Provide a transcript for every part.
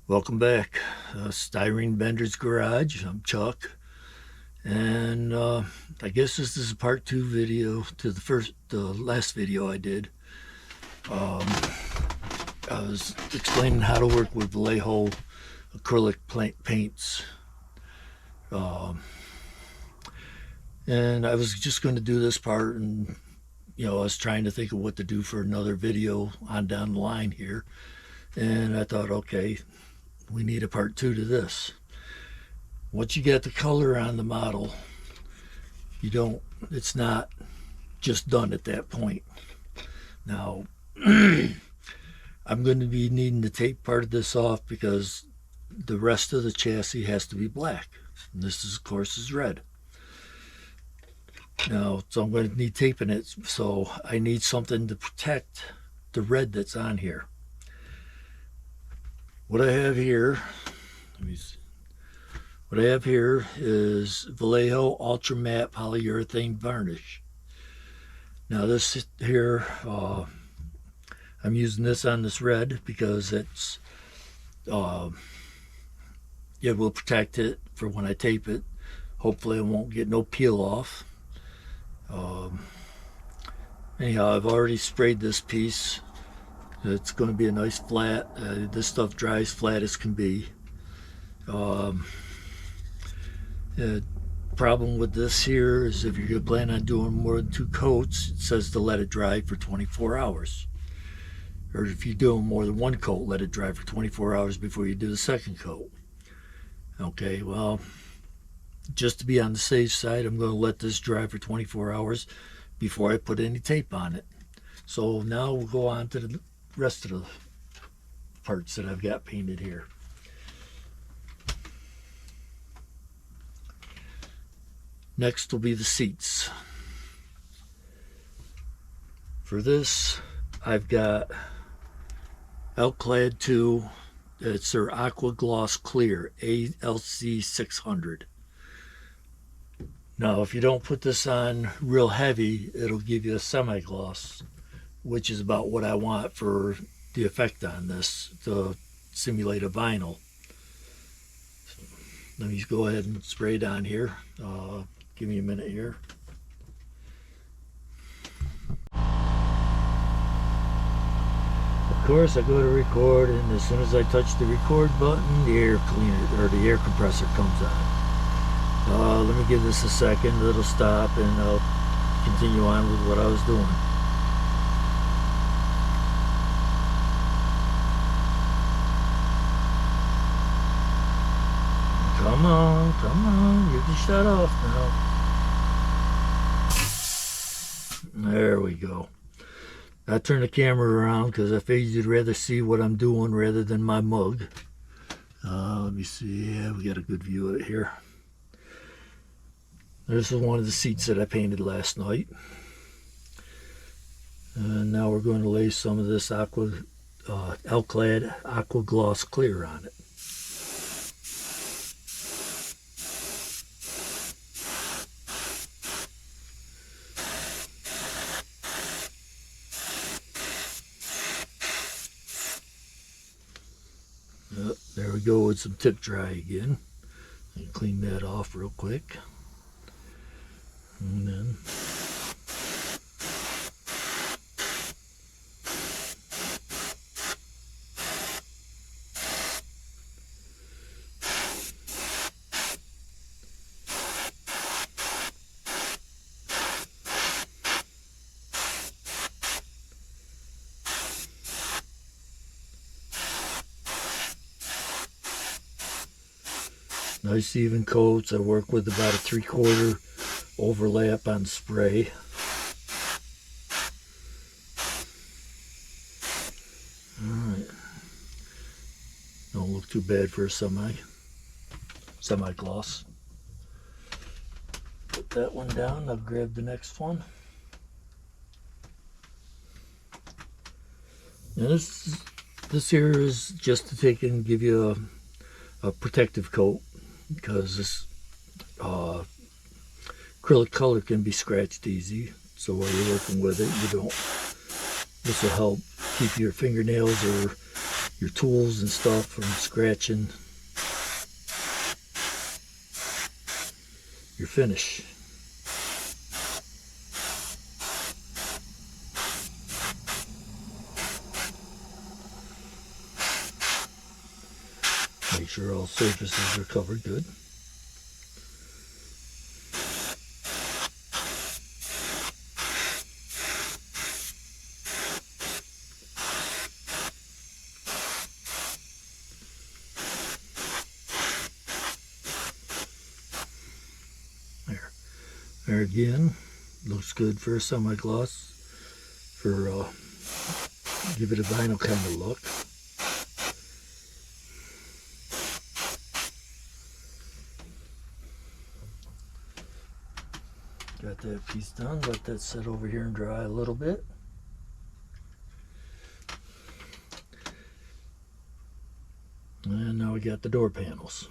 Welcome back, Styrene Bender's Garage. I'm Chuck, and I guess this is a part two video to the last video I did. I was explaining how to work with Vallejo acrylic paints, and I was just going to do this part, and I was trying to think of what to do for another video on down the line here, and I thought, okay, we need a part two to this. Once you get the color on the model, it's not just done at that point. Now, I'm going to be needing to take part of this off because the rest of the chassis has to be black. And this, of course, is red. Now, so I'm going to need taping it, so I need something to protect the red that's on here. What I have here, is Vallejo Ultra Matte Polyurethane Varnish. Now this here, I'm using this on this red because it will protect it for when I tape it. Hopefully I won't get no peel off. Anyhow, I've already sprayed this piece. It's going to be a nice flat. This stuff dries flat as can be. The problem with this here is if you're planning on doing more than 2 coats, it says to let it dry for 24 hours. Or if you're doing more than 1 coat, let it dry for 24 hours before you do the second coat. Okay, well, just to be on the safe side, I'm going to let this dry for 24 hours before I put any tape on it. So now we'll go on to the rest of the parts that I've got painted here. Next will be the seats. For this, I've got Acrylic 2. It's their Aqua Gloss Clear ALC 600. Now, if you don't put this on real heavy, it'll give you a semi-gloss, which is about what I want for the effect on this, to simulate a vinyl. So let me go ahead and spray it on here. Give me a minute here. Of course, I go to record, and as soon as I touch the record button, the air cleaner or the air compressor comes on. Let me give this a second. It'll stop, and I'll continue on with what I was doing. Come on, you can shut off now. There we go. I turn the camera around because I figured you'd rather see what I'm doing rather than my mug. Let me see. Yeah, we got a good view of it here. This is one of the seats that I painted last night. And now we're going to lay some of this Acrylic Aqua Gloss Clear on it. There we go with some tip dry again. Clean that off real quick. And then nice even coats. I work with about a 3/4 overlap on spray. Alright. Don't look too bad for a semi-gloss. Put that one down. I'll grab the next one. And this here is just to take and give you a protective coat, because this acrylic color can be scratched easy. So while you're working with it, this will help keep your fingernails or your tools and stuff from scratching your finish. Make sure all surfaces are covered good. There again, looks good for a semi-gloss, for give it a vinyl kind of look. Got that piece done, let that sit over here and dry a little bit. And now we got the door panels.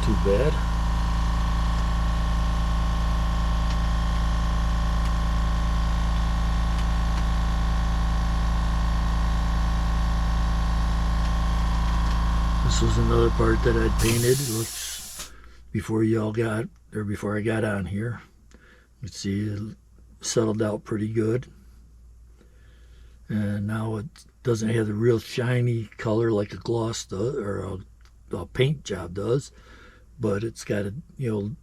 Too bad. This was another part that I'd painted. It looks before I got on here. You can see it settled out pretty good. And now it doesn't have the real shiny color like a gloss does, or a paint job does. But it's got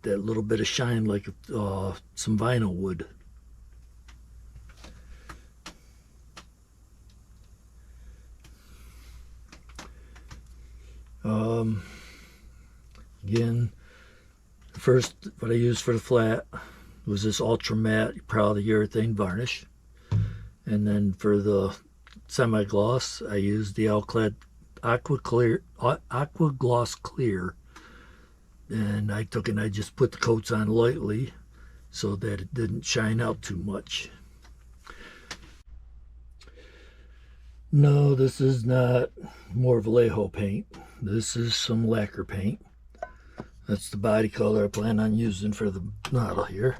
that little bit of shine like some vinyl would. Again, first what I used for the flat was this ultra matte proud of urethane varnish, and then for the semi gloss I used the Aqua Gloss Clear. And I just put the coats on lightly so that it didn't shine out too much. No, this is not Morvallejo paint. This is some lacquer paint. That's the body color I plan on using for the model here.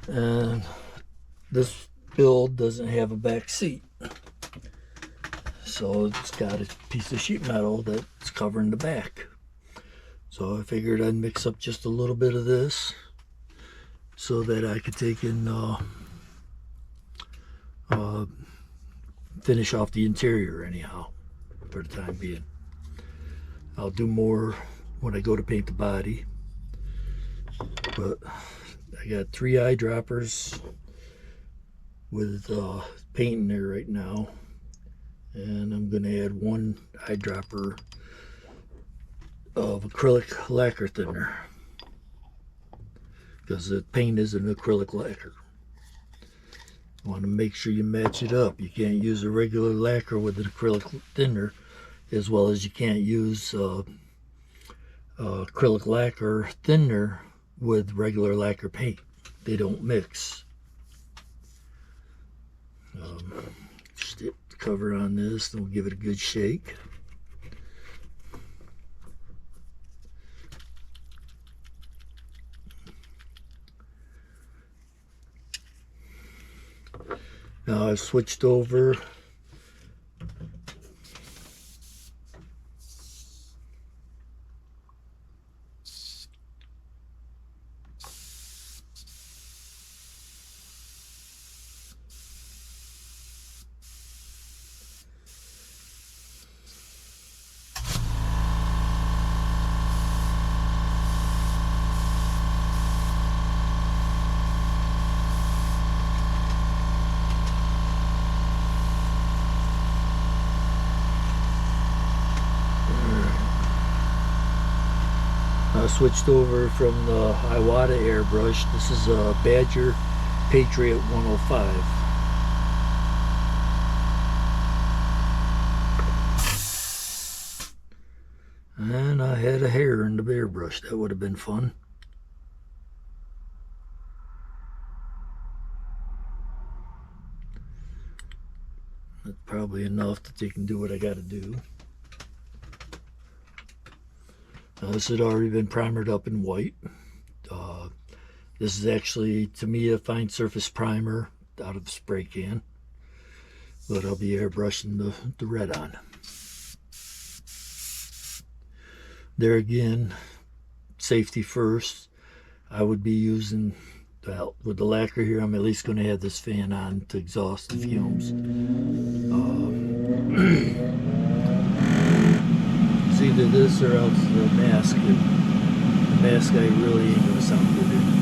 And this build doesn't have a back seat, so it's got a piece of sheet metal that's covering the back. So I figured I'd mix up just a little bit of this so that I could take and finish off the interior anyhow for the time being. I'll do more when I go to paint the body. But I got 3 eyedroppers with paint in there right now. And I'm going to add 1 eyedropper of acrylic lacquer thinner, because the paint is an acrylic lacquer. You want to make sure you match it up. You can't use a regular lacquer with an acrylic thinner, as well as you can't use acrylic lacquer thinner with regular lacquer paint. They don't mix. Just hit the cover on this, and we'll give it a good shake. Now I've switched over switched over from the Iwata airbrush. This is a Badger Patriot 105. And I had a hair in the airbrush. That would have been fun. That's probably enough that they can do what I got to do. This had already been primered up in white. This is actually, to me, a fine surface primer out of a spray can. But I'll be airbrushing the red on. There again, safety first. I would be using, well, with the lacquer here, I'm at least going to have this fan on to exhaust the fumes. It's either this or else the mask. The mask I really ain't going to sound good in.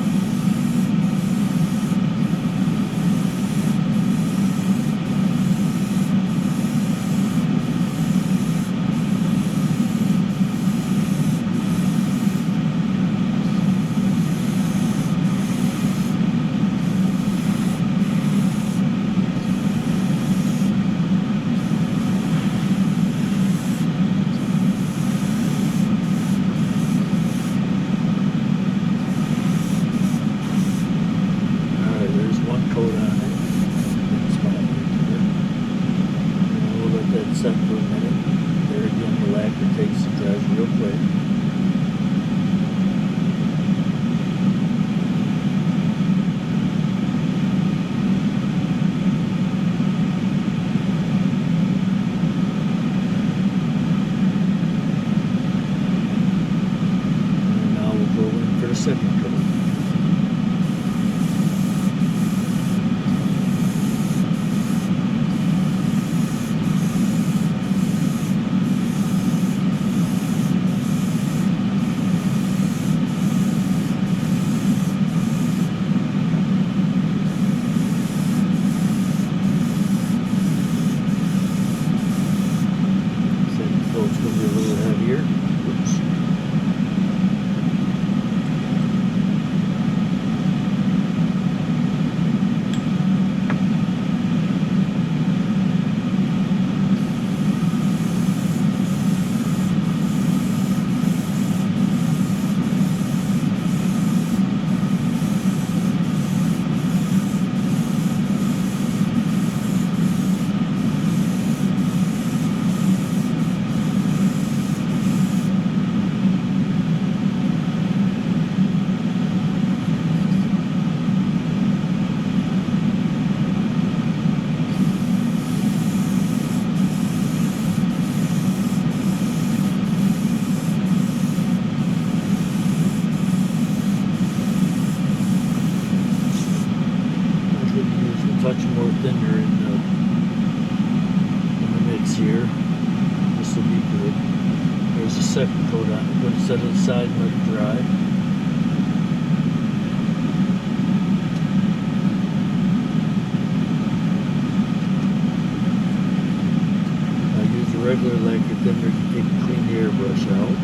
Set for a minute. There again, the lacquer takes and dries real quick. And now we'll go in for the second coat. It's going to be a little heavier. Oops. Touch more thinner in the mix here. This will be good. There's a second coat on it. Going to set it aside and let it dry. I use a regular lacquer thinner to clean the airbrush out.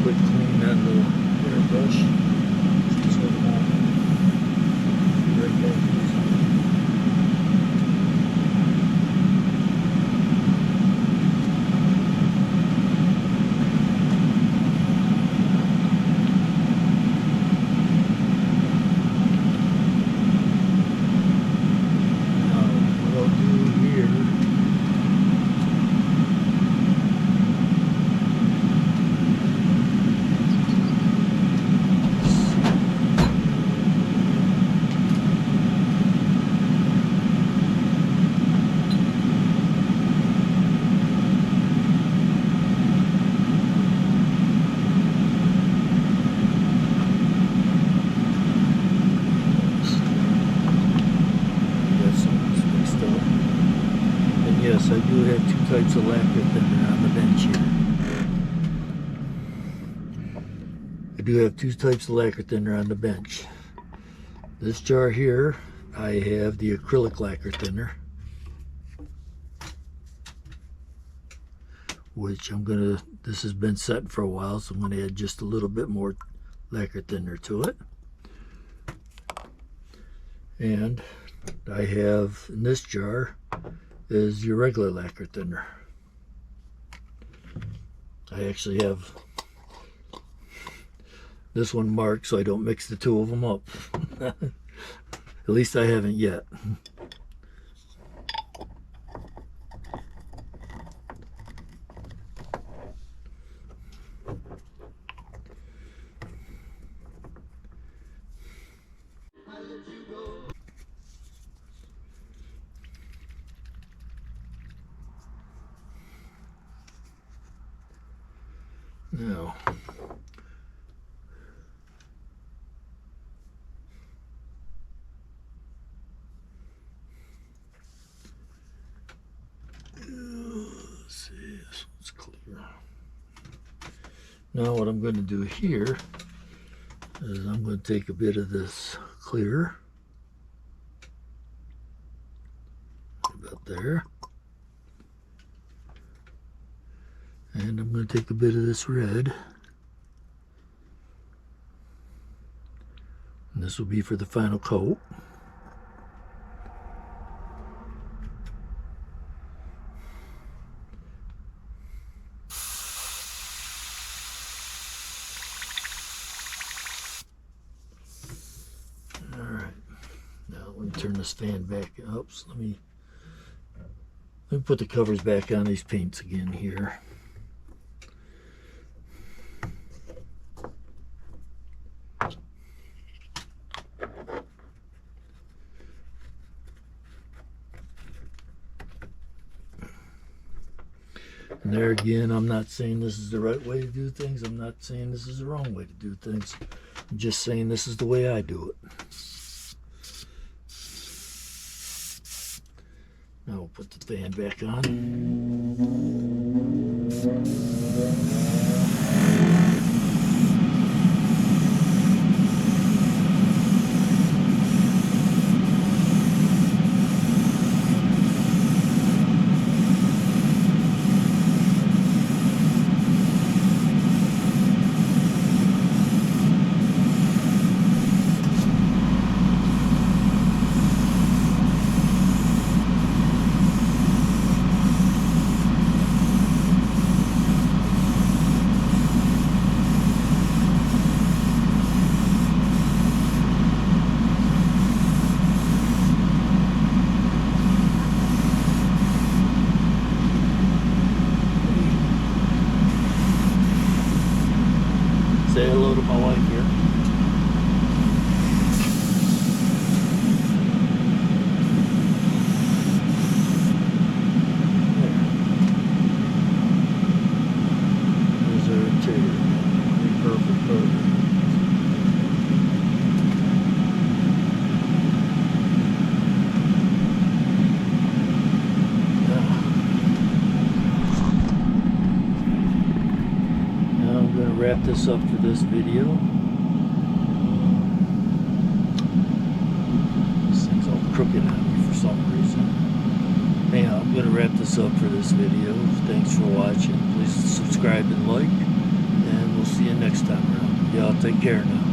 Quick clean on the airbrush. do have two types of lacquer thinner on the bench. This jar here, I have the acrylic lacquer thinner, which this has been set for a while, so I'm gonna add just a little bit more lacquer thinner to it. And I have, in this jar, is your regular lacquer thinner. I actually have this one marked so I don't mix the two of them up. At least I haven't yet. Now, let's see, this one's clear. Now what I'm going to do here is I'm going to take a bit of this clear, about there, and I'm going to take a bit of this red, and this will be for the final coat. Alright, now let me turn this fan back up. So let me put the covers back on these paints again here. And there again, I'm not saying this is the right way to do things. I'm not saying this is the wrong way to do things. I'm just saying this is the way I do it. Now we'll put the fan back on. Say hello to my wife here. There's our interior. Perfect. Wrap this up for this video. This thing's all crooked on me for some reason. Anyhow, I'm going to wrap this up for this video. Thanks for watching. Please subscribe and like, and we'll see you next time around. Y'all take care now.